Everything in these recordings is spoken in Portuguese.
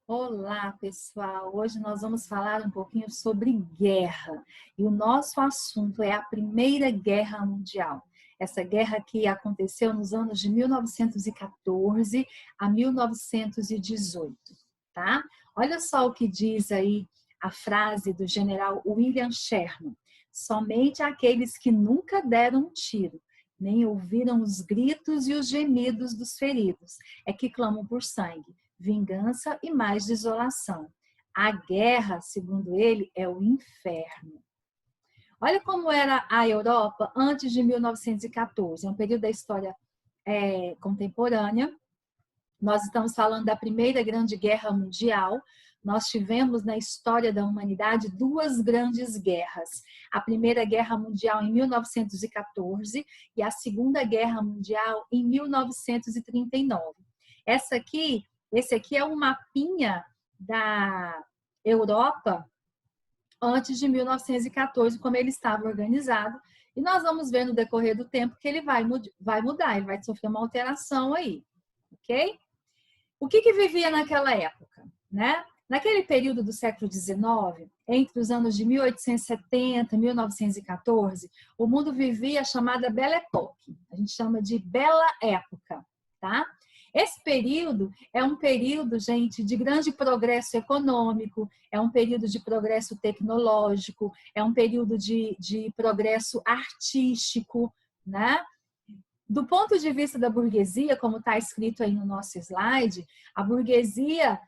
Olá, pessoal! Hoje nós vamos falar um pouquinho sobre guerra. E o nosso assunto é a Primeira Guerra Mundial. Essa guerra que aconteceu nos anos de 1914 a 1918, tá? Olha só o que diz aí a frase do general William Sherman. Somente aqueles que nunca deram um tiro, nem ouviram os gritos e os gemidos dos feridos, é que clamam por sangue, vingança e mais desolação. A guerra, segundo ele, é o inferno. Olha como era a Europa antes de 1914, é um período da história contemporânea. Nós estamos falando da Primeira Grande Guerra Mundial. Nós tivemos na história da humanidade duas grandes guerras. A Primeira Guerra Mundial em 1914 e a Segunda Guerra Mundial em 1939. Esse aqui é um mapinha da Europa antes de 1914, como ele estava organizado. E nós vamos ver no decorrer do tempo que ele vai mudar, ele vai sofrer uma alteração aí, ok? O que vivia naquela época, né? Naquele período do século XIX, entre os anos de 1870 e 1914, o mundo vivia a chamada Belle Époque. A gente chama de Bela Época, tá? Esse período é um período, gente, de grande progresso econômico, é um período de progresso tecnológico, é um período de progresso artístico, né? Do ponto de vista da burguesia, como está escrito aí no nosso slide, a burguesia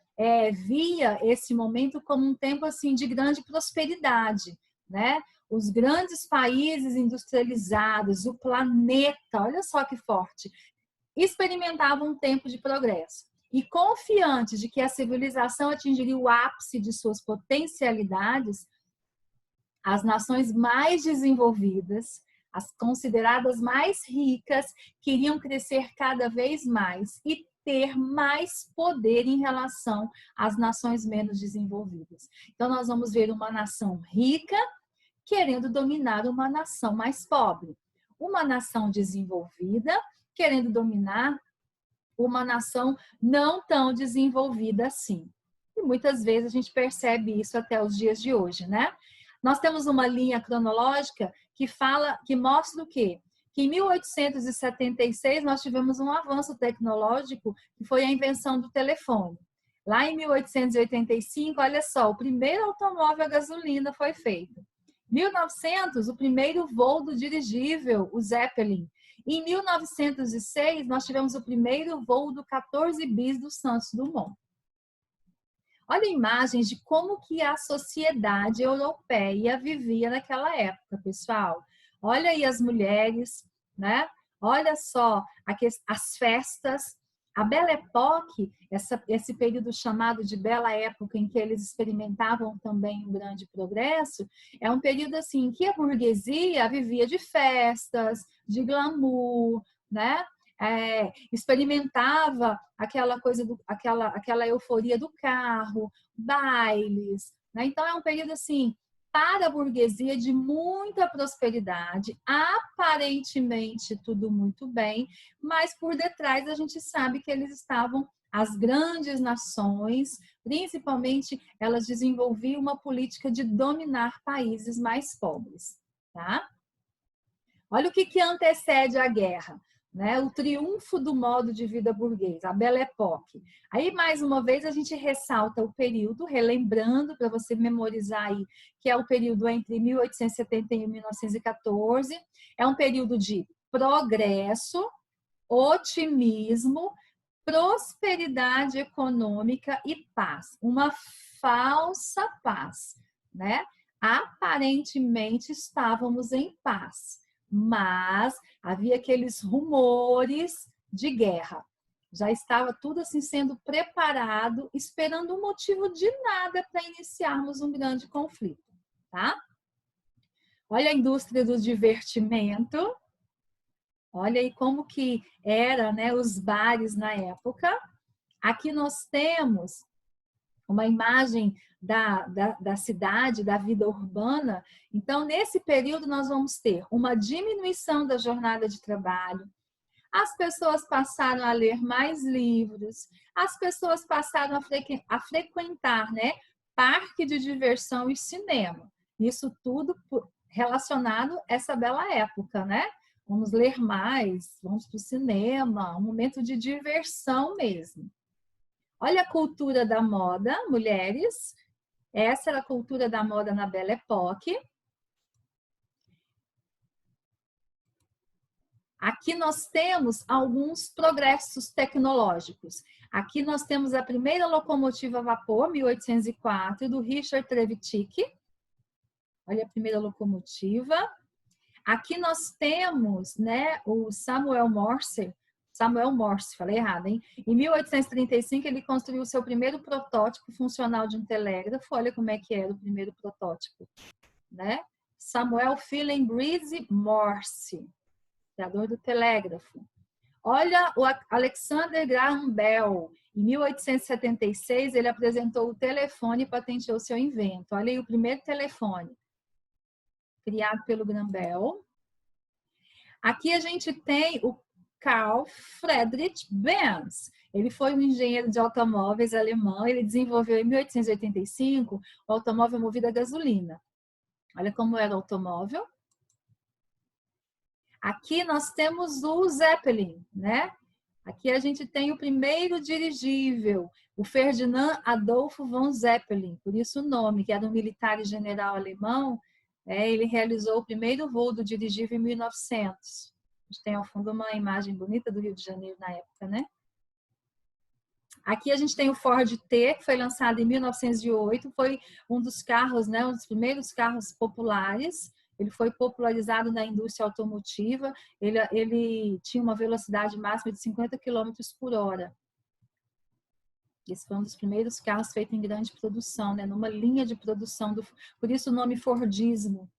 via esse momento como um tempo assim de grande prosperidade, né? Os grandes países industrializados, o planeta, olha só que forte, experimentavam um tempo de progresso. E confiantes de que a civilização atingiria o ápice de suas potencialidades, as nações mais desenvolvidas, as consideradas mais ricas, queriam crescer cada vez mais e ter mais poder em relação às nações menos desenvolvidas. Então, nós vamos ver uma nação rica querendo dominar uma nação mais pobre. Uma nação desenvolvida querendo dominar uma nação não tão desenvolvida assim. E muitas vezes a gente percebe isso até os dias de hoje, né? Nós temos uma linha cronológica que mostra o quê? Que em 1876 nós tivemos um avanço tecnológico que foi a invenção do telefone. Lá em 1885, olha só, o primeiro automóvel a gasolina foi feito. 1900, o primeiro voo do dirigível, o Zeppelin. Em 1906, nós tivemos o primeiro voo do 14 bis do Santos Dumont. Olha imagens de como que a sociedade europeia vivia naquela época, pessoal. Olha aí as mulheres, né? Olha só as festas. A Belle Époque, esse período chamado de Bela Época, em que eles experimentavam também um grande progresso, é um período assim em que a burguesia vivia de festas, de glamour, né? Experimentava aquela coisa aquela euforia do carro, bailes, né? Então é um período assim para a burguesia de muita prosperidade, aparentemente tudo muito bem, mas por detrás a gente sabe que eles estavam, as grandes nações, principalmente, elas desenvolviam uma política de dominar países mais pobres, tá? Olha o que antecede a guerra, né? O triunfo do modo de vida burguês, a Belle Époque. Aí, mais uma vez, a gente ressalta o período, relembrando para você memorizar aí, que é o período entre 1871 e 1914. É um período de progresso, otimismo, prosperidade econômica e paz. Uma falsa paz, né? Aparentemente estávamos em paz, mas havia aqueles rumores de guerra. Já estava tudo assim sendo preparado, esperando um motivo de nada para iniciarmos um grande conflito, tá? Olha a indústria do divertimento. Olha aí como que era, né, os bares na época. Aqui nós temos uma imagem da cidade, da vida urbana. Então, nesse período, nós vamos ter uma diminuição da jornada de trabalho. As pessoas passaram a ler mais livros, as pessoas passaram a frequentar, né, parque de diversão e cinema. Isso tudo relacionado a essa bela época, né? Vamos ler mais, vamos para o cinema, um momento de diversão mesmo. Olha a cultura da moda, mulheres. Essa era a cultura da moda na Belle Époque. Aqui nós temos alguns progressos tecnológicos. Aqui nós temos a primeira locomotiva a vapor, 1804, do Richard Trevithick. Olha a primeira locomotiva. Aqui nós temos, né, o Samuel Morse, falei errado, hein? Em 1835 ele construiu o seu primeiro protótipo funcional de um telégrafo. Olha como é que era o primeiro protótipo, né? Samuel Philembreze Morse, criador do telégrafo. Olha o Alexander Graham Bell. Em 1876 ele apresentou o telefone e patenteou seu invento. Olha aí o primeiro telefone, criado pelo Graham Bell. Aqui a gente tem o Carl Friedrich Benz. Ele foi um engenheiro de automóveis alemão. Ele desenvolveu em 1885 o automóvel movido a gasolina. Olha como era o automóvel. Aqui nós temos o Zeppelin, né? Aqui a gente tem o primeiro dirigível, o Ferdinand Adolfo von Zeppelin, por isso o nome, que era um militar e general alemão. Ele realizou o primeiro voo do dirigível em 1900. A gente tem ao fundo uma imagem bonita do Rio de Janeiro na época, né? Aqui a gente tem o Ford T, que foi lançado em 1908, foi um dos carros, né, um dos primeiros carros populares. Ele foi popularizado na indústria automotiva. Ele tinha uma velocidade máxima de 50 km por hora. Esse foi um dos primeiros carros feitos em grande produção, né? Numa linha de produção, por isso o nome Fordismo.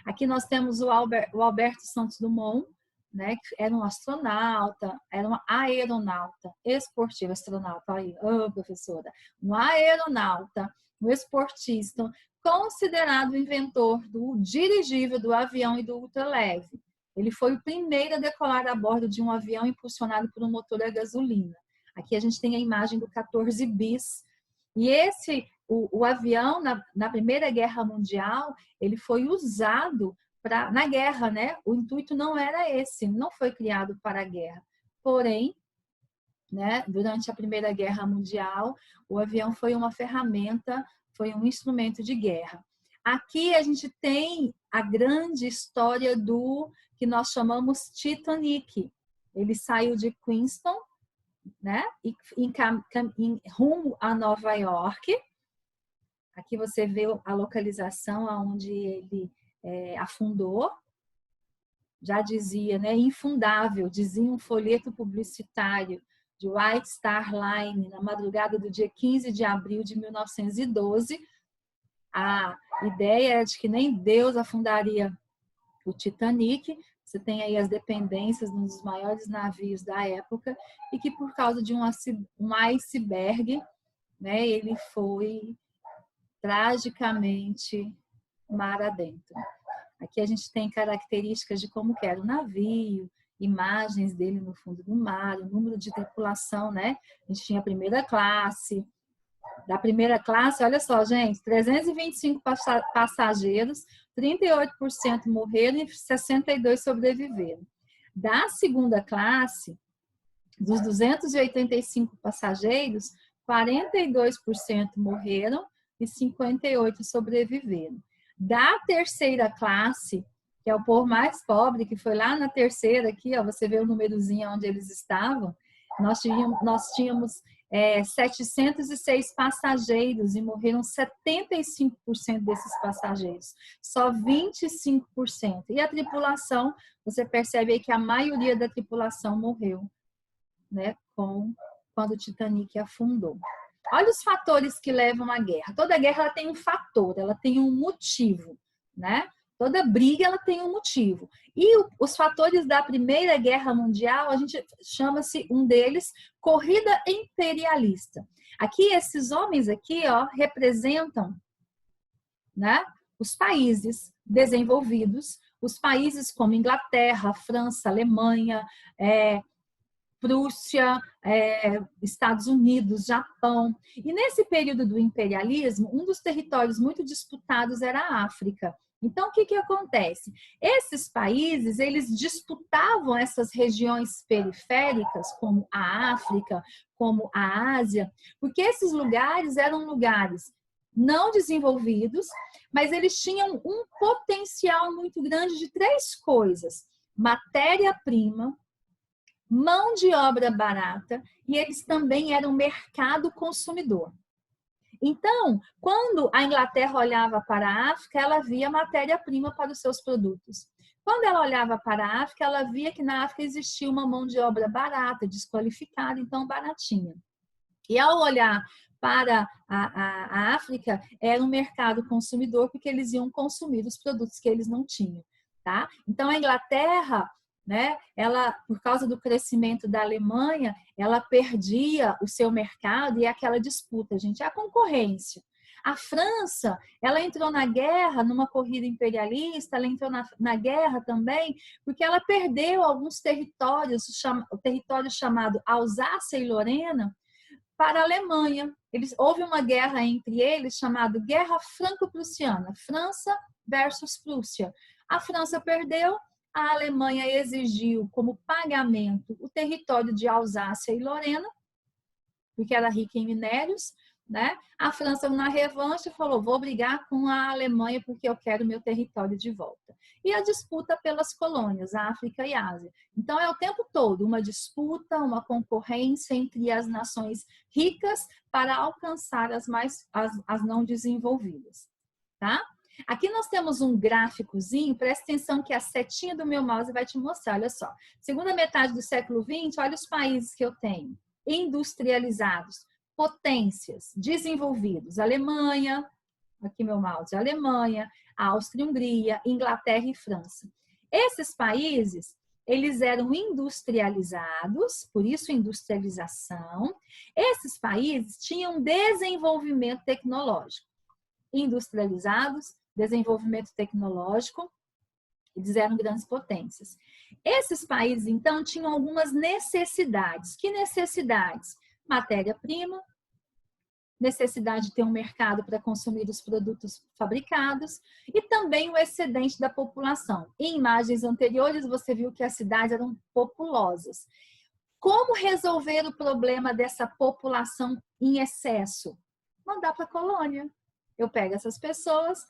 Aqui nós temos o Alberto Santos Dumont, né? Que era um astronauta, era uma aeronauta esportiva, astronauta, aí, professora, um aeronauta, um esportista, considerado o inventor do dirigível, do avião e do ultraleve. Ele foi o primeiro a decolar a bordo de um avião impulsionado por um motor a gasolina. Aqui a gente tem a imagem do 14 bis. E o avião, na Primeira Guerra Mundial, ele foi usado na guerra, né? O intuito não era esse, não foi criado para a guerra. Porém, né, durante a Primeira Guerra Mundial, o avião foi uma ferramenta, foi um instrumento de guerra. Aqui a gente tem a grande história do que nós chamamos Titanic. Ele saiu de Queenstown, né, em rumo a Nova York. Aqui você vê a localização onde ele afundou. Já dizia, né, infundável, dizia um folheto publicitário de White Star Line, na madrugada do dia 15 de abril de 1912. A ideia é de que nem Deus afundaria o Titanic. Você tem aí as dependências de um dos maiores navios da época e que por causa de um iceberg, né, ele foi tragicamente mar adentro. Aqui a gente tem características de como que era o navio, imagens dele no fundo do mar, o número de tripulação, né? A gente tinha a primeira classe. Da primeira classe, olha só, gente, 325 passageiros, 38% morreram e 62% sobreviveram. Da segunda classe, dos 285 passageiros, 42% morreram e 58% sobreviveram. Da terceira classe, que é o povo mais pobre, que foi lá na terceira, aqui, ó, você vê o númerozinho onde eles estavam, nós tínhamos 706 passageiros e morreram 75% desses passageiros, só 25%. E a tripulação, você percebe aí que a maioria da tripulação morreu, né, quando o Titanic afundou. Olha os fatores que levam à guerra. Toda guerra ela tem um fator, ela tem um motivo, né? Toda briga ela tem um motivo. E os fatores da Primeira Guerra Mundial, a gente chama-se um deles corrida imperialista. Aqui esses homens aqui, ó, representam, né, os países desenvolvidos, os países como Inglaterra, França, Alemanha, Prússia, Estados Unidos, Japão. E nesse período do imperialismo, um dos territórios muito disputados era a África. Então, o que acontece? Esses países, eles disputavam essas regiões periféricas, como a África, como a Ásia, porque esses lugares eram lugares não desenvolvidos, mas eles tinham um potencial muito grande de três coisas: matéria-prima, mão de obra barata, e eles também eram mercado consumidor. Então, quando a Inglaterra olhava para a África, ela via matéria-prima para os seus produtos. Quando ela olhava para a África, ela via que na África existia uma mão de obra barata, desqualificada, então baratinha. E ao olhar para a África, era um mercado consumidor, porque eles iam consumir os produtos que eles não tinham. Tá? Então, a Inglaterra, né, ela, por causa do crescimento da Alemanha, ela perdia o seu mercado e aquela disputa, gente, a concorrência. A França, ela entrou na guerra, numa corrida imperialista, ela entrou na guerra também, porque ela perdeu alguns territórios, o território chamado Alsácia e Lorena, para a Alemanha. Houve uma guerra entre eles, chamada Guerra Franco-Prussiana, França versus Prússia. A França perdeu, a Alemanha exigiu como pagamento o território de Alsácia e Lorena, porque era rica em minérios, né? A França, na revanche, falou: vou brigar com a Alemanha porque eu quero meu território de volta. E a disputa pelas colônias, África e Ásia. Então, é o tempo todo uma disputa, uma concorrência entre as nações ricas para alcançar as não desenvolvidas. Tá? Aqui nós temos um gráficozinho, presta atenção que a setinha do meu mouse vai te mostrar, olha só. Segunda metade do século XX, olha os países que eu tenho. Industrializados, potências, desenvolvidos, Alemanha, aqui meu mouse, Alemanha, Áustria, Hungria, Inglaterra e França. Esses países, eles eram industrializados, por isso industrialização. Esses países tinham desenvolvimento tecnológico. Industrializados, desenvolvimento tecnológico, eles eram grandes potências. Esses países, então, tinham algumas necessidades. Que necessidades? Matéria-prima, necessidade de ter um mercado para consumir os produtos fabricados e também o excedente da população. Em imagens anteriores, você viu que as cidades eram populosas. Como resolver o problema dessa população em excesso? Mandar para a colônia. Eu pego essas pessoas,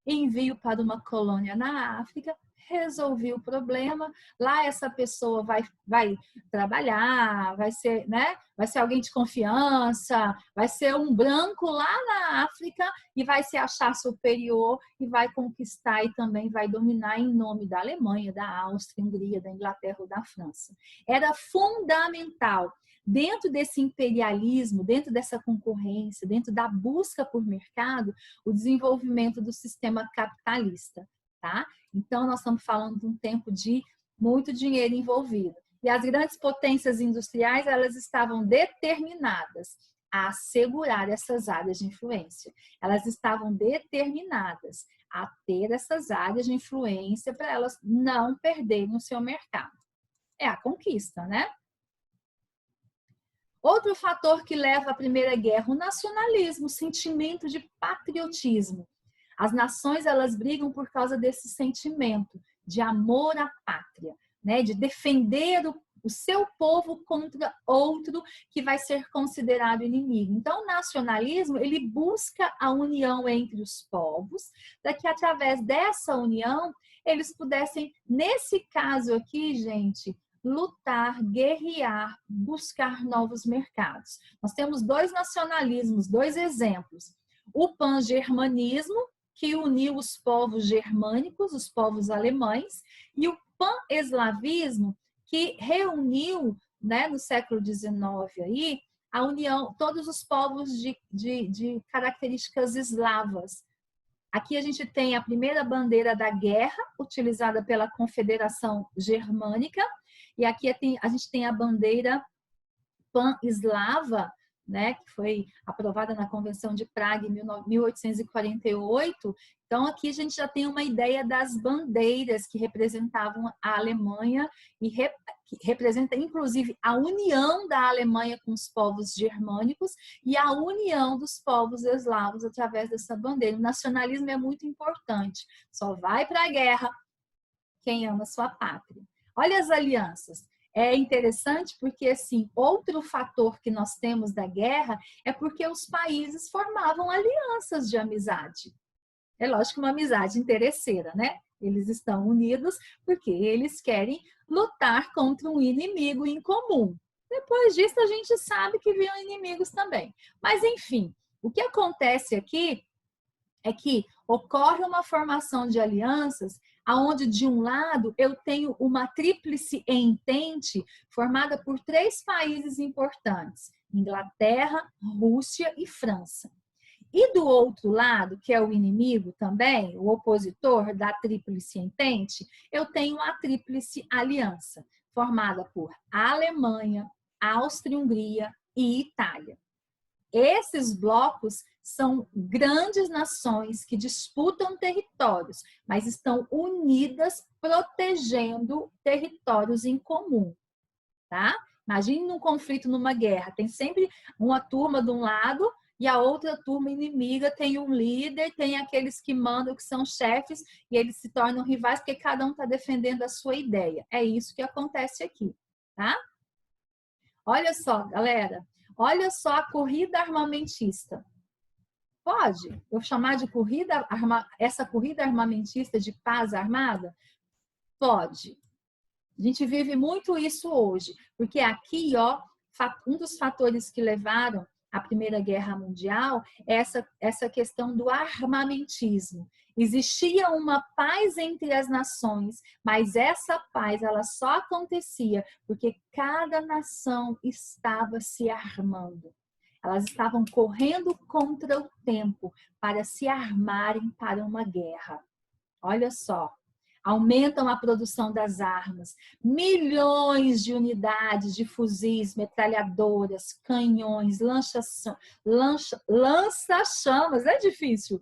envio para uma colônia na África, resolvi o problema. Lá essa pessoa vai trabalhar, vai ser, né? Vai ser alguém de confiança, vai ser um branco lá na África e vai se achar superior e vai conquistar e também vai dominar em nome da Alemanha, da Áustria, Hungria, da Inglaterra ou da França. Era fundamental. Dentro desse imperialismo, dentro dessa concorrência, dentro da busca por mercado, o desenvolvimento do sistema capitalista, tá? Então, nós estamos falando de um tempo de muito dinheiro envolvido. E as grandes potências industriais, elas estavam determinadas a assegurar essas áreas de influência. Elas estavam determinadas a ter essas áreas de influência para elas não perderem o seu mercado. É a conquista, né? Outro fator que leva à Primeira Guerra, o nacionalismo, o sentimento de patriotismo. As nações, elas brigam por causa desse sentimento de amor à pátria, né? De defender o seu povo contra outro que vai ser considerado inimigo. Então, o nacionalismo, ele busca a união entre os povos, para que através dessa união, eles pudessem, nesse caso aqui, gente, lutar, guerrear, buscar novos mercados. Nós temos dois nacionalismos, dois exemplos. O pan-germanismo, que uniu os povos germânicos, os povos alemães, e o pan-eslavismo, que reuniu, né, no século XIX aí, a união, todos os povos de características eslavas. Aqui a gente tem a primeira bandeira da guerra, utilizada pela Confederação Germânica, e aqui a gente tem a bandeira pan-eslava, né, que foi aprovada na Convenção de Praga em 1848. Então, aqui a gente já tem uma ideia das bandeiras que representavam a Alemanha e que representa inclusive a união da Alemanha com os povos germânicos e a união dos povos eslavos através dessa bandeira. O nacionalismo é muito importante. Só vai para a guerra quem ama sua pátria. Olha as alianças. É interessante porque, assim, outro fator que nós temos da guerra é porque os países formavam alianças de amizade. É lógico, uma amizade interesseira, né? Eles estão unidos porque eles querem lutar contra um inimigo em comum. Depois disso, a gente sabe que viram inimigos também. Mas, enfim, o que acontece aqui é que ocorre uma formação de alianças aonde de um lado eu tenho uma tríplice entente formada por 3 países importantes: Inglaterra, Rússia e França. E do outro lado, que é o inimigo também, o opositor da tríplice entente, eu tenho a tríplice aliança, formada por Alemanha, Áustria-Hungria e Itália. Esses blocos são grandes nações que disputam territórios, mas estão unidas protegendo territórios em comum, tá? Imagine num conflito, numa guerra, tem sempre uma turma de um lado e a outra turma inimiga, tem um líder, tem aqueles que mandam, que são chefes, e eles se tornam rivais porque cada um está defendendo a sua ideia. É isso que acontece aqui, tá? Olha só, galera, olha só a corrida armamentista. Pode eu chamar de essa corrida armamentista de paz armada? Pode. A gente vive muito isso hoje, porque aqui, ó, um dos fatores que levaram à Primeira Guerra Mundial é essa questão do armamentismo. Existia uma paz entre as nações, mas essa paz ela só acontecia porque cada nação estava se armando. Elas estavam correndo contra o tempo para se armarem para uma guerra. Olha só. Aumentam a produção das armas, milhões de unidades de fuzis, metralhadoras, canhões, lança-chamas, é difícil.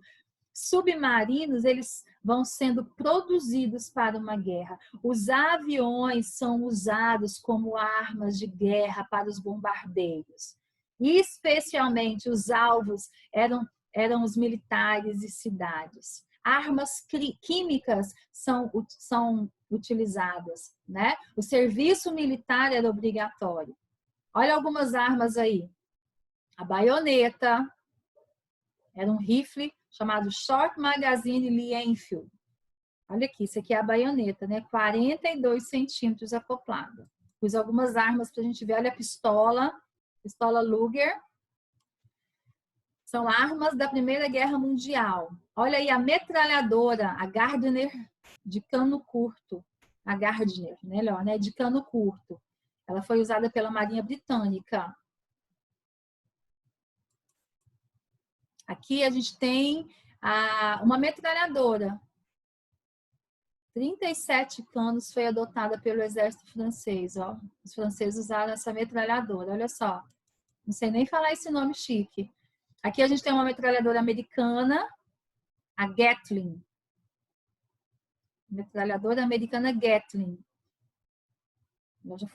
Submarinos, eles vão sendo produzidos para uma guerra. Os aviões são usados como armas de guerra para os bombardeios. E especialmente os alvos eram os militares e cidades. Armas químicas são utilizadas, né? O serviço militar era obrigatório. Olha algumas armas aí. A baioneta, era um rifle chamado Short Magazine Lee Enfield. Olha aqui, isso aqui é a baioneta, né? 42 centímetros acoplada. Pus algumas armas para a gente ver. Olha a pistola Luger. São armas da Primeira Guerra Mundial. Olha aí a metralhadora, a Gardner de cano curto. A Gardner, melhor, né? De cano curto. Ela foi usada pela Marinha Britânica. Aqui a gente tem uma metralhadora. 37 canos foi adotada pelo exército francês. Ó. Os franceses usaram essa metralhadora, olha só. Não sei nem falar esse nome chique. Aqui a gente tem uma metralhadora americana, a Gatling. Metralhadora americana Gatling.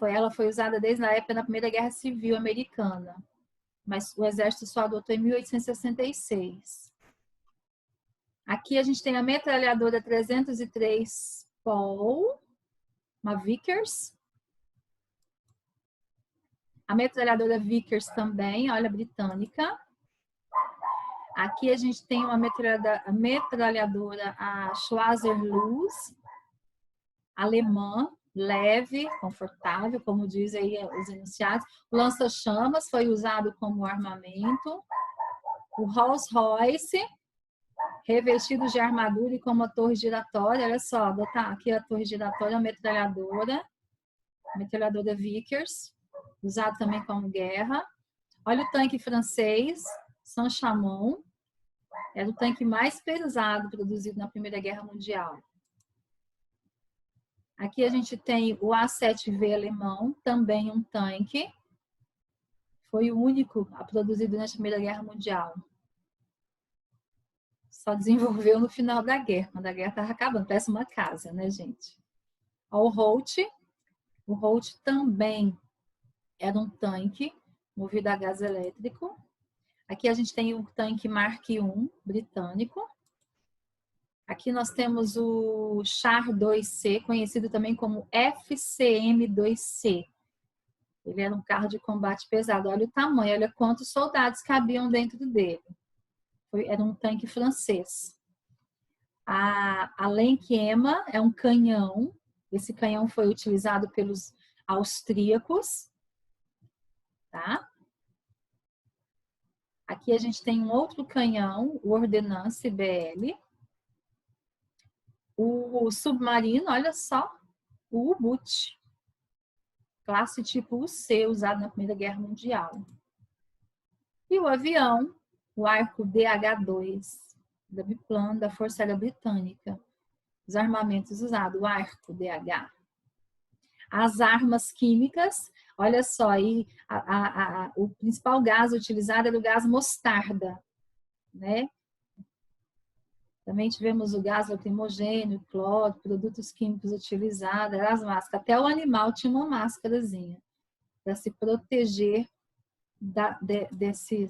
Ela foi usada desde a época da Primeira Guerra Civil Americana. Mas o exército só adotou em 1866. Aqui a gente tem a metralhadora 303 Paul, uma Vickers. A metralhadora Vickers também, olha, britânica. Aqui a gente tem uma metralhadora, a Schwarzer-Luz, alemã, leve, confortável, como diz aí os enunciados. O lança-chamas foi usado como armamento. O Rolls-Royce, revestido de armadura e com uma torre giratória. Olha só, botar aqui a torre giratória, a metralhadora Vickers, usado também como guerra. Olha o tanque francês, Saint-Chamond, era o tanque mais pesado produzido na Primeira Guerra Mundial. Aqui a gente tem o A7V alemão, também um tanque. Foi o único a produzido na Primeira Guerra Mundial. Só desenvolveu no final da guerra, quando a guerra estava acabando. Parece uma casa, né, gente? Ó, o Holt, O Holt também era um tanque movido a gás elétrico. Aqui a gente tem o tanque Mark I britânico. Aqui nós temos o Char 2C, conhecido também como FCM-2C. Ele era um carro de combate pesado. Olha o tamanho, olha quantos soldados cabiam dentro dele. Era um tanque francês. A Lenkema é um canhão. Esse canhão foi utilizado pelos austríacos. Tá? Aqui a gente tem um outro canhão, o Ordnance BL. O submarino, olha só, o U-Boot. Classe tipo UC, usado na Primeira Guerra Mundial. E o avião, o arco DH-2, da Biplan, da Força Aérea Britânica. Os armamentos usados, o arco DH. As armas químicas, olha só, aí o principal gás utilizado era o gás mostarda, né? Também tivemos o gás lacrimogêneo, cloro, produtos químicos utilizados, as máscaras. Até o animal tinha uma máscarazinha para se proteger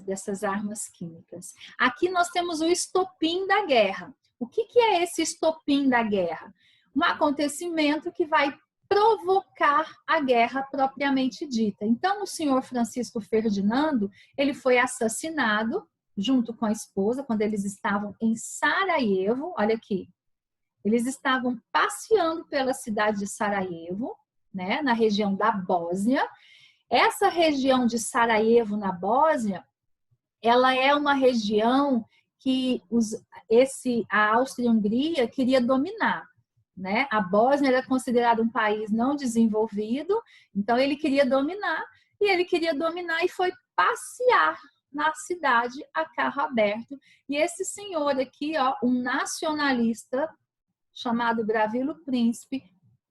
dessas armas químicas. Aqui nós temos o estopim da guerra. O que é esse estopim da guerra? Um acontecimento que vai provocar a guerra propriamente dita. Então, o senhor Francisco Ferdinando, ele foi assassinado junto com a esposa, quando eles estavam em Sarajevo. Olha aqui, eles estavam passeando pela cidade de Sarajevo, né, na região da Bósnia. Essa região de Sarajevo, na Bósnia, ela é uma região que a Áustria-Hungria queria dominar, né? A Bósnia era considerada um país não desenvolvido, então ele queria dominar, e foi passear na cidade a carro aberto. E esse senhor aqui, ó, um nacionalista chamado Gravilo Príncipe,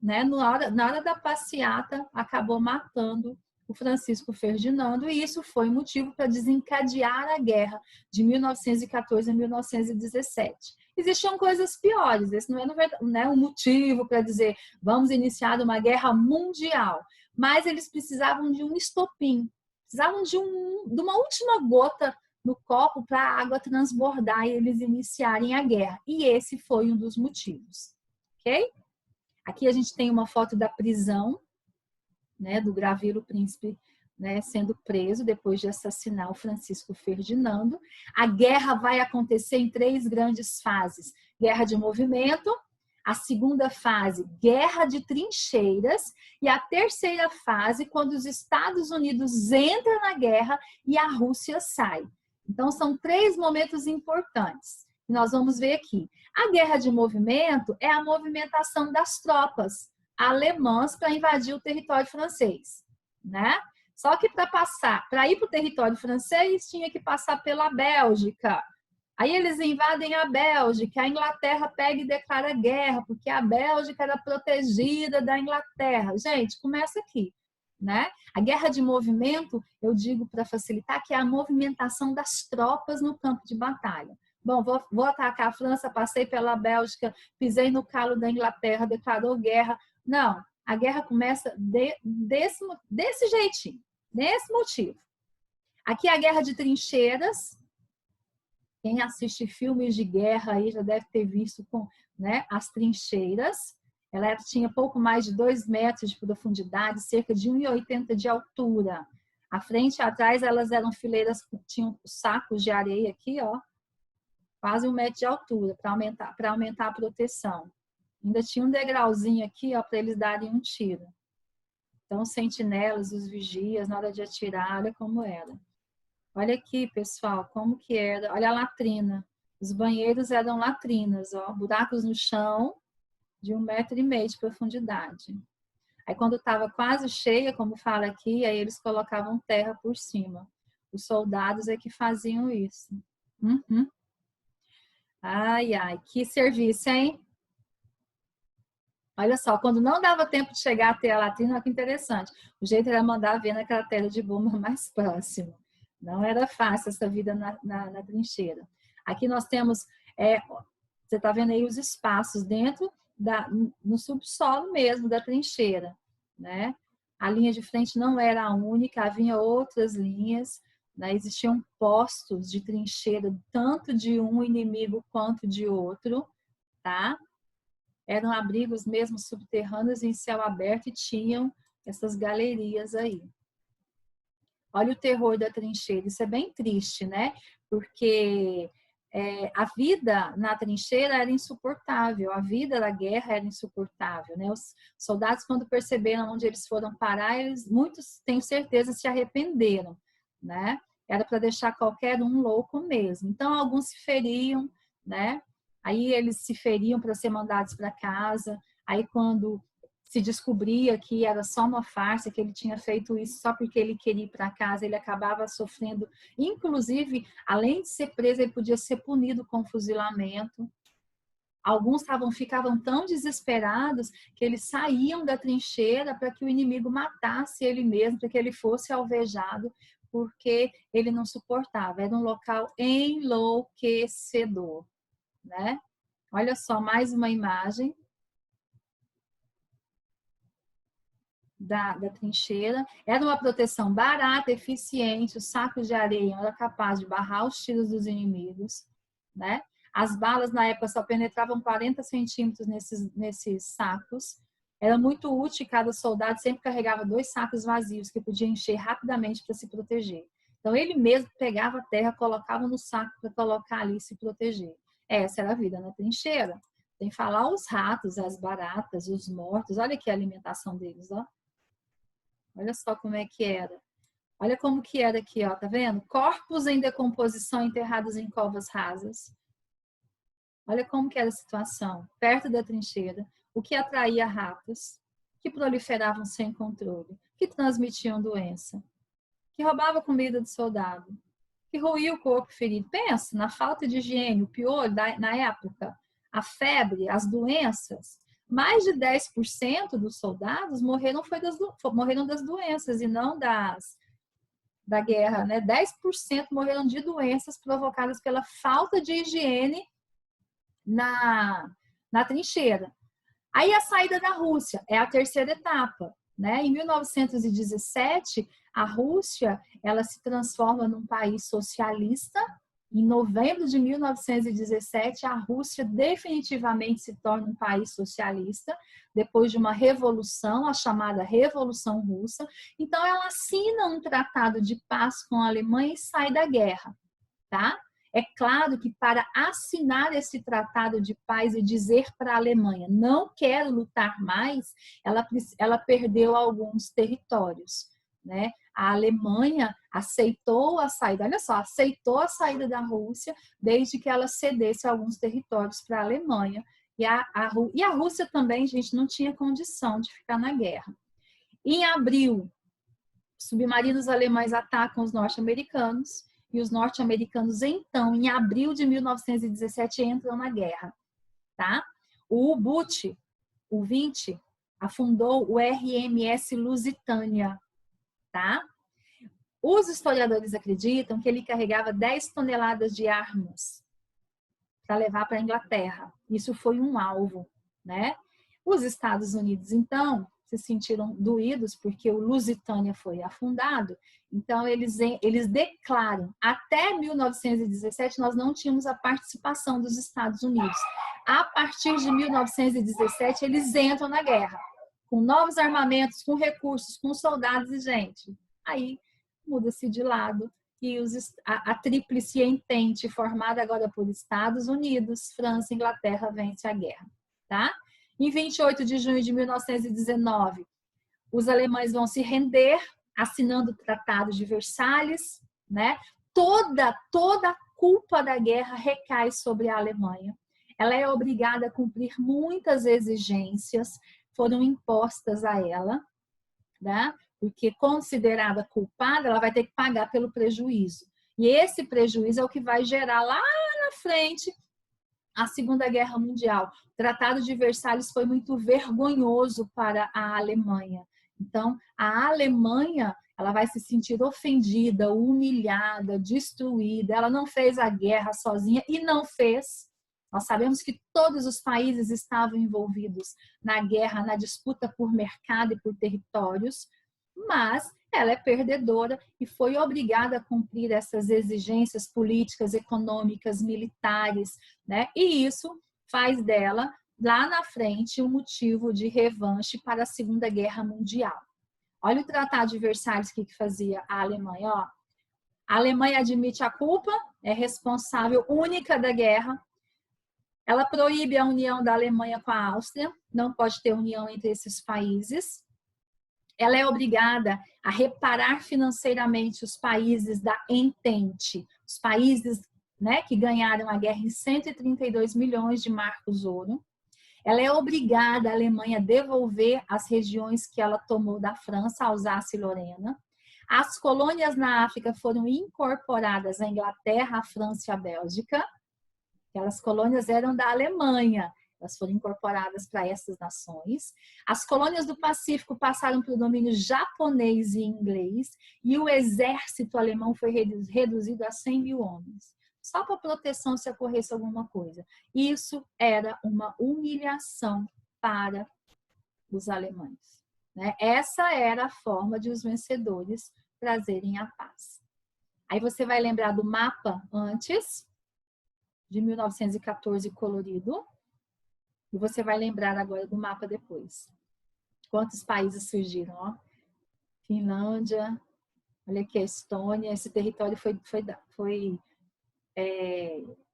né, na hora da passeata, acabou matando o Francisco Ferdinando, e isso foi motivo para desencadear a guerra de 1914 a 1917. Existiam coisas piores, esse não é um motivo para dizer vamos iniciar uma guerra mundial, mas eles precisavam de um estopim, precisavam de uma última gota no copo para a água transbordar e eles iniciarem a guerra. E esse foi um dos motivos. Ok? Aqui a gente tem uma foto da prisão, né, do Gravilo Príncipe, né, sendo preso depois de assassinar o Francisco Ferdinando. A guerra vai acontecer em 3 grandes fases. Guerra de movimento, a segunda fase, guerra de trincheiras, e a terceira fase, quando os Estados Unidos entram na guerra e a Rússia sai. Então, são 3 momentos importantes que nós vamos ver aqui. A guerra de movimento é a movimentação das tropas alemãs para invadir o território francês, né? Só que para ir para o território francês, tinha que passar pela Bélgica. Aí eles invadem a Bélgica, a Inglaterra pega e declara guerra, porque a Bélgica era protegida da Inglaterra. Gente, começa aqui, né? A guerra de movimento, eu digo para facilitar, que é a movimentação das tropas no campo de batalha. Bom, vou atacar a França, passei pela Bélgica, pisei no calo da Inglaterra, declarou guerra. Não, a guerra começa desse jeitinho, desse motivo. Aqui é a guerra de trincheiras. Quem assiste filmes de guerra aí já deve ter visto né, as trincheiras. Ela tinha pouco mais de 2 metros de profundidade, cerca de 1,80 de altura. À frente e atrás elas eram fileiras, tinham sacos de areia aqui, ó, quase 1 metro de altura, para aumentar a proteção. Ainda tinha um degrauzinho aqui, ó, para eles darem um tiro. Então, os sentinelas, os vigias, na hora de atirar, olha como era. Olha aqui, pessoal, como que era. Olha a latrina. Os banheiros eram latrinas, ó, buracos no chão de 1,5 metro de profundidade. Aí, quando estava quase cheia, como fala aqui, aí eles colocavam terra por cima. Os soldados é que faziam isso. Uhum. Ai, ai, que serviço, hein? Olha só, quando não dava tempo de chegar até a latrina, olha que interessante. O jeito era mandar ver na cratera de bomba mais próximo. Não era fácil essa vida na trincheira. Aqui nós temos, você está vendo aí os espaços dentro, no subsolo mesmo da trincheira. né? A linha de frente não era a única, havia outras linhas, né? Existiam postos de trincheira, tanto de um inimigo quanto de outro, tá? Eram abrigos mesmo subterrâneos em céu aberto e tinham essas galerias aí. Olha o terror da trincheira, isso é bem triste, né? Porque a vida na trincheira era insuportável, a vida da guerra era insuportável, né? Os soldados, quando perceberam onde eles foram parar, muitos, tenho certeza, se arrependeram, né? Era para deixar qualquer um louco mesmo. Então, alguns se feriam, né? Aí eles se feriam para ser mandados para casa. Aí, quando se descobria que era só uma farsa, que ele tinha feito isso só porque ele queria ir para casa, ele acabava sofrendo, inclusive, além de ser preso, ele podia ser punido com fuzilamento. Alguns ficavam tão desesperados que eles saíam da trincheira para que o inimigo matasse ele mesmo, para que ele fosse alvejado, porque ele não suportava. Era um local enlouquecedor, né? Olha só, mais uma imagem da trincheira. Era uma proteção barata, eficiente, os sacos de areia eram capazes de barrar os tiros dos inimigos, né? As balas na época só penetravam 40 centímetros nesses sacos. Era muito útil, cada soldado sempre carregava 2 sacos vazios que podia encher rapidamente para se proteger. Então ele mesmo pegava a terra, colocava no saco para colocar ali e se proteger. Essa era a vida na trincheira. Sem falar os ratos, as baratas, os mortos. Olha aqui a alimentação deles, ó. Olha só como é que era. Olha como que era aqui, ó, tá vendo? Corpos em decomposição enterrados em covas rasas. Olha como que era a situação, perto da trincheira, o que atraía ratos, que proliferavam sem controle, que transmitiam doença, que roubava comida do soldado, que roía o corpo ferido. Pensa na falta de higiene, o piolho na época, a febre, as doenças. Mais de 10% dos soldados morreram das doenças e não da guerra, né? 10% morreram de doenças provocadas pela falta de higiene na trincheira. Aí a saída da Rússia é a terceira etapa, né? Em 1917, a Rússia ela se transforma num país socialista. Em novembro de 1917, a Rússia definitivamente se torna um país socialista, depois de uma revolução, a chamada Revolução Russa. Então, ela assina um tratado de paz com a Alemanha e sai da guerra, tá? É claro que para assinar esse tratado de paz e dizer para a Alemanha não quero lutar mais, ela perdeu alguns territórios, né? A Alemanha aceitou a saída, olha só, aceitou a saída da Rússia desde que ela cedesse alguns territórios para a Alemanha. E a Rússia também, gente, não tinha condição de ficar na guerra. Em abril, submarinos alemães atacam os norte-americanos e os norte-americanos, então, em abril de 1917, entram na guerra, tá? O U-Boot, o 20, afundou o RMS Lusitânia, tá? Os historiadores acreditam que ele carregava 10 toneladas de armas para levar para a Inglaterra. Isso foi um alvo, né? Os Estados Unidos, então, se sentiram doídos porque o Lusitânia foi afundado. Então, eles declaram, até 1917, nós não tínhamos a participação dos Estados Unidos. A partir de 1917, eles entram na guerra, com novos armamentos, com recursos, com soldados e gente. Aí, muda-se de lado e a tríplice entente, formada agora por Estados Unidos, França e Inglaterra, vence a guerra, tá? Em 28 de junho de 1919, os alemães vão se render, assinando o Tratado de Versalhes, né? Toda a culpa da guerra recai sobre a Alemanha. Ela é obrigada a cumprir muitas exigências, foram impostas a ela, né? Porque considerada culpada, ela vai ter que pagar pelo prejuízo. E esse prejuízo é o que vai gerar lá na frente a Segunda Guerra Mundial. O Tratado de Versalhes foi muito vergonhoso para a Alemanha. Então, a Alemanha ela vai se sentir ofendida, humilhada, destruída. Ela não fez a guerra sozinha e não fez, Nós sabemos que todos os países estavam envolvidos na guerra, na disputa por mercado e por territórios, mas ela é perdedora e foi obrigada a cumprir essas exigências políticas, econômicas, militares, né? E isso faz dela, lá na frente, um motivo de revanche para a Segunda Guerra Mundial. Olha o Tratado de Versalhes, o que fazia a Alemanha, ó. A Alemanha admite a culpa, é responsável única da guerra. Ela proíbe a união da Alemanha com a Áustria, não pode ter união entre esses países. Ela é obrigada a reparar financeiramente os países da Entente, os países, né, que ganharam a guerra em 132 milhões de marcos ouro. Ela é obrigada, a Alemanha, a devolver as regiões que ela tomou da França, Alsácia e Lorena. As colônias na África foram incorporadas à Inglaterra, à França e à Bélgica. Aquelas colônias eram da Alemanha, elas foram incorporadas para essas nações. As colônias do Pacífico passaram para o domínio japonês e inglês, e o exército alemão foi reduzido a 100 mil homens, só para proteção se ocorresse alguma coisa. Isso era uma humilhação para os alemães, né? Essa era a forma de os vencedores trazerem a paz. Aí você vai lembrar do mapa antes, de 1914, colorido, e você vai lembrar agora do mapa depois. Quantos países surgiram? Ó? Finlândia, olha aqui a Estônia, esse território foi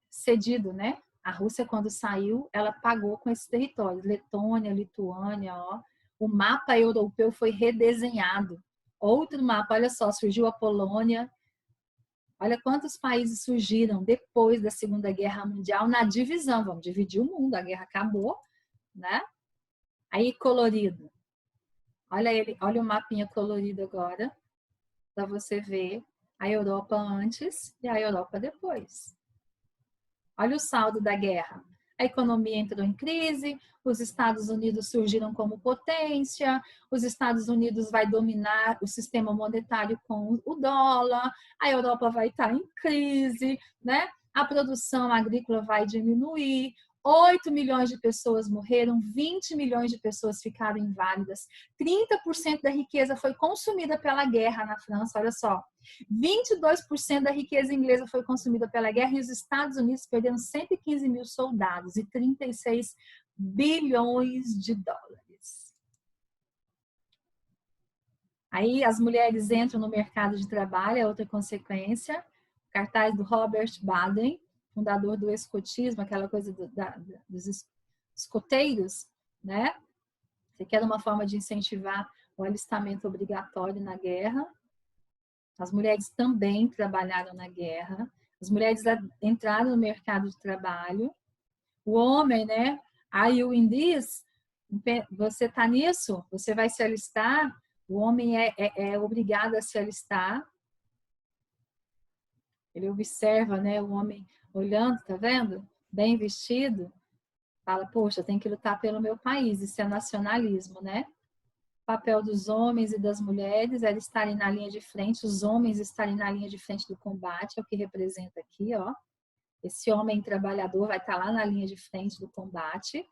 cedido, né? A Rússia, quando saiu, ela pagou com esse território. Letônia, Lituânia, ó. O mapa europeu foi redesenhado. Outro mapa, olha só, surgiu a Polônia. Olha quantos países surgiram depois da Segunda Guerra Mundial na divisão. Vamos dividir o mundo, a guerra acabou, né? Aí, colorido. Olha ele, olha o mapinha colorido agora, para você ver a Europa antes e a Europa depois. Olha o saldo da guerra. A economia entrou em crise, os Estados Unidos surgiram como potência, os Estados Unidos vai dominar o sistema monetário com o dólar, a Europa vai estar em crise, né? A produção agrícola vai diminuir, 8 milhões de pessoas morreram, 20 milhões de pessoas ficaram inválidas, 30% da riqueza foi consumida pela guerra na França, olha só. 22% da riqueza inglesa foi consumida pela guerra e os Estados Unidos perderam 115 mil soldados e 36 bilhões de dólares. Aí as mulheres entram no mercado de trabalho, é outra consequência. Cartaz do Robert Baden, fundador do escotismo, aquela coisa dos escoteiros, né? Você quer uma forma de incentivar o alistamento obrigatório na guerra. As mulheres também trabalharam na guerra. As mulheres entraram no mercado de trabalho. O homem, né? Are you in this? Você está nisso? Você vai se alistar? O homem é obrigado a se alistar. Ele observa, né? O homem olhando, tá vendo? Bem vestido. Fala, poxa, tem que lutar pelo meu país. Isso é nacionalismo, né? O papel dos homens e das mulheres era estarem na linha de frente, os homens estarem na linha de frente do combate, é o que representa aqui, ó. Esse homem trabalhador vai estar lá na linha de frente do combate.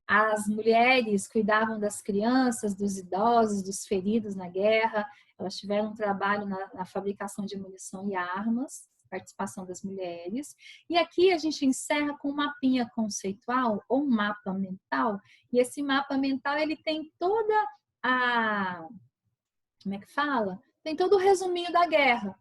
As mulheres cuidavam das crianças, dos idosos, dos feridos na guerra. Elas tiveram um trabalho na fabricação de munição e armas, participação das mulheres. E aqui a gente encerra com um mapinha conceitual ou um mapa mental. E esse mapa mental, ele tem toda a... Como é que fala? Tem todo o resuminho da guerra.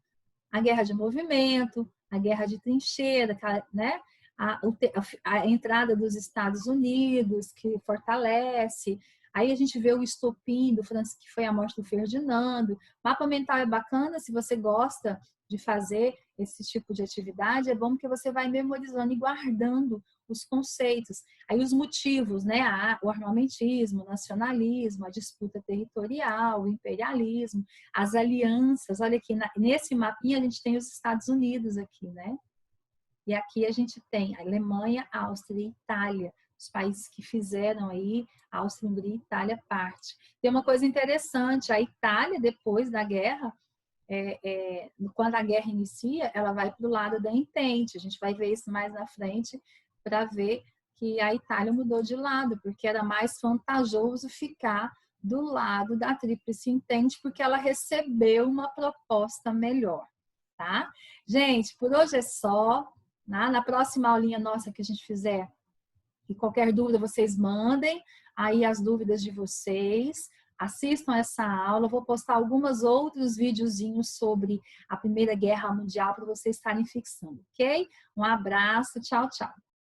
A guerra de movimento, a guerra de trincheira, né? A entrada dos Estados Unidos, que fortalece. Aí a gente vê o estopim do Francisco, que foi a morte do Ferdinando. O mapa mental é bacana, se você gosta de fazer esse tipo de atividade, é bom porque você vai memorizando e guardando os conceitos. Aí os motivos, né? O armamentismo, o nacionalismo, a disputa territorial, o imperialismo, as alianças. Olha aqui, nesse mapinha a gente tem os Estados Unidos aqui, né? E aqui a gente tem a Alemanha, Áustria e Itália, os países que fizeram aí, Áustria, Hungria e Itália parte. Tem uma coisa interessante, a Itália, depois da guerra, quando a guerra inicia, ela vai para o lado da Entente. A gente vai ver isso mais na frente para ver que a Itália mudou de lado, porque era mais vantajoso ficar do lado da Tríplice Entente, porque ela recebeu uma proposta melhor, tá? Gente, por hoje é só. Tá? Na próxima aulinha nossa que a gente fizer, e qualquer dúvida vocês mandem aí as dúvidas de vocês. Assistam essa aula, eu vou postar alguns outros videozinhos sobre a Primeira Guerra Mundial para vocês estarem fixando, ok? Um abraço, tchau, tchau.